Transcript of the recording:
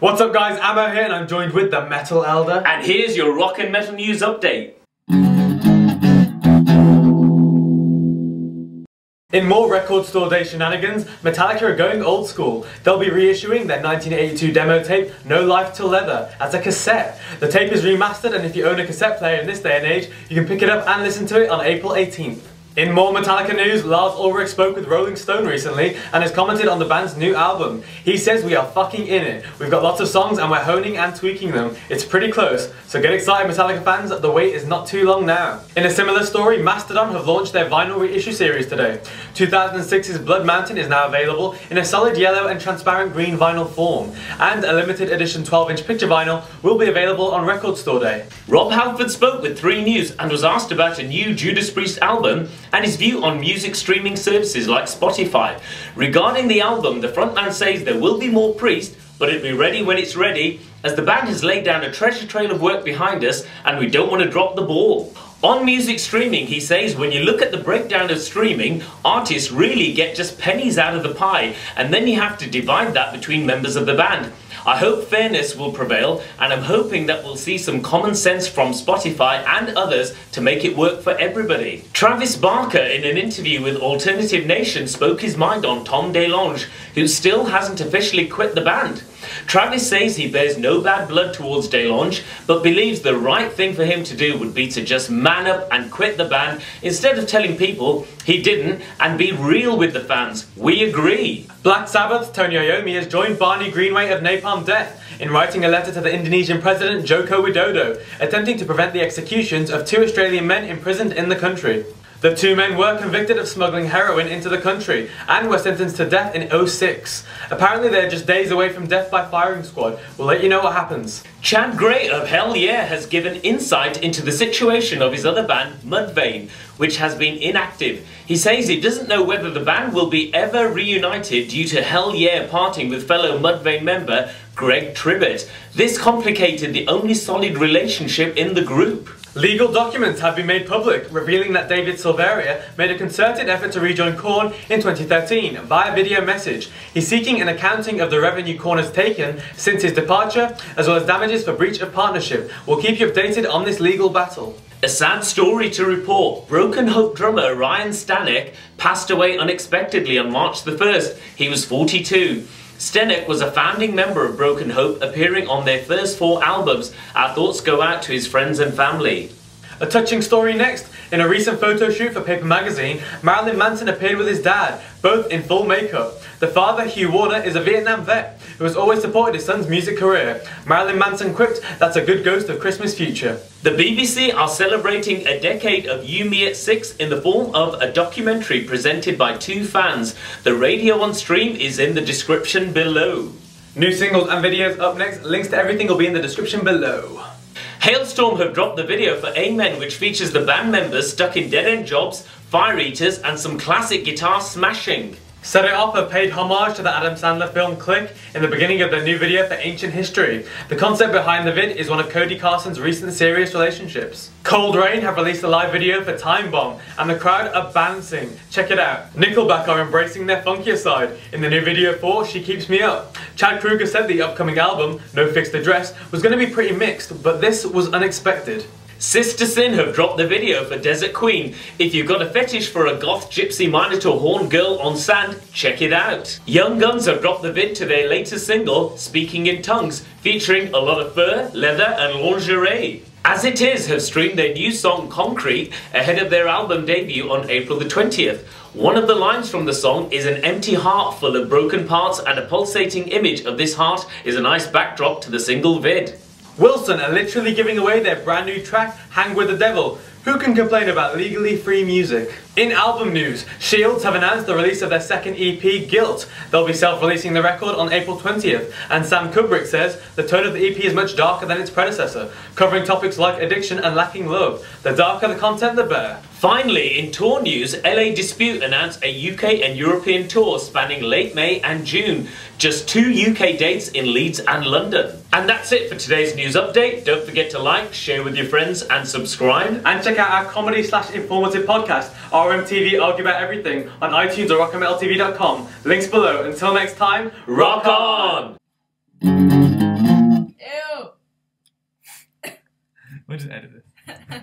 What's up guys, Ammo here and I'm joined with the Metal Elder. And here's your rock and metal news update. In more record store day shenanigans, Metallica are going old school. They'll be reissuing their 1982 demo tape, No Life Till Leather, as a cassette. The tape is remastered and if you own a cassette player in this day and age, you can pick it up and listen to it on April 18th. In more Metallica news, Lars Ulrich spoke with Rolling Stone recently and has commented on the band's new album. He says we are fucking in it. We've got lots of songs and we're honing and tweaking them. It's pretty close, so get excited Metallica fans, the wait is not too long now. In a similar story, Mastodon have launched their vinyl reissue series today. 2006's Blood Mountain is now available in a solid yellow and transparent green vinyl form, and a limited edition 12-inch picture vinyl will be available on Record Store Day. Rob Halford spoke with 3 News and was asked about a new Judas Priest album and his view on music streaming services like Spotify. Regarding the album, the frontman says there will be more Priest, but it'll be ready when it's ready, as the band has laid down a treasure trail of work behind us and we don't want to drop the ball. On music streaming, he says when you look at the breakdown of streaming, artists really get just pennies out of the pie, and then you have to divide that between members of the band. I hope fairness will prevail, and I'm hoping that we'll see some common sense from Spotify and others to make it work for everybody. Travis Barker, in an interview with Alternative Nation, spoke his mind on Tom DeLonge, who still hasn't officially quit the band. Travis says he bears no bad blood towards DeLonge, but believes the right thing for him to do would be to just man up and quit the band instead of telling people he didn't and be real with the fans. We agree. Black Sabbath's Tony Iommi has joined Barney Greenway of Napalm Death in writing a letter to the Indonesian President Joko Widodo, attempting to prevent the executions of 2 Australian men imprisoned in the country. The 2 men were convicted of smuggling heroin into the country and were sentenced to death in 2006. Apparently they're just days away from death by firing squad. We'll let you know what happens. Chad Gray of Hell Yeah has given insight into the situation of his other band, Mudvayne, which has been inactive. He says he doesn't know whether the band will be ever reunited due to Hell Yeah parting with fellow Mudvayne member Greg Tribbett. This complicated the only solid relationship in the group. Legal documents have been made public, revealing that David Silveria made a concerted effort to rejoin Korn in 2013 via video message. He's seeking an accounting of the revenue Korn has taken since his departure, as well as damages for breach of partnership. We'll keep you updated on this legal battle. A sad story to report. Broken Hope drummer Ryan Stanek passed away unexpectedly on March the 1st. He was 42. Stanek was a founding member of Broken Hope, appearing on their first 4 albums. Our thoughts go out to his friends and family. A touching story next. In a recent photo shoot for Paper Magazine, Marilyn Manson appeared with his dad, both in full makeup. The father, Hugh Warner, is a Vietnam vet who has always supported his son's music career. Marilyn Manson quipped, "That's a good ghost of Christmas future." The BBC are celebrating a decade of You Me at 6 in the form of a documentary presented by 2 fans. The radio on stream is in the description below. New singles and videos up next. Links to everything will be in the description below. Halestorm have dropped the video for Amen, which features the band members stuck in dead-end jobs, fire eaters and some classic guitar smashing. Set It Off have paid homage to the Adam Sandler film Click in the beginning of their new video for Ancient History. The concept behind the vid is one of Cody Carson's recent serious relationships. Cold Rain have released a live video for Time Bomb and the crowd are bouncing. Check it out. Nickelback are embracing their funkier side in the new video for She Keeps Me Up. Chad Kroeger said the upcoming album, No Fixed Address, was going to be pretty mixed, but this was unexpected. Sister Sin have dropped the video for Desert Queen. If you've got a fetish for a goth gypsy minotaur horn girl on sand, check it out. Young Guns have dropped the vid to their latest single, Speaking in Tongues, featuring a lot of fur, leather and lingerie. As It Is have streamed their new song Concrete ahead of their album debut on April the 20th. One of the lines from the song is an empty heart full of broken parts, and a pulsating image of this heart is a nice backdrop to the single vid. Wilson are literally giving away their brand new track, Hang With The Devil. Who can complain about legally free music? In album news, Shields have announced the release of their second EP, Guilt. They'll be self-releasing the record on April 20th, and Sam Kubrick says the tone of the EP is much darker than its predecessor, covering topics like addiction and lacking love. The darker the content, the better. Finally, in tour news, LA Dispute announced a UK and European tour spanning late May and June. Just 2 UK dates in Leeds and London. And that's it for today's news update. Don't forget to like, share with your friends and subscribe. And check out our comedy/informative podcast, RMTV Argue About Everything, on iTunes or rockandmetaltv.com. Links below. Until next time, rock on! Ew. We'll just edit this.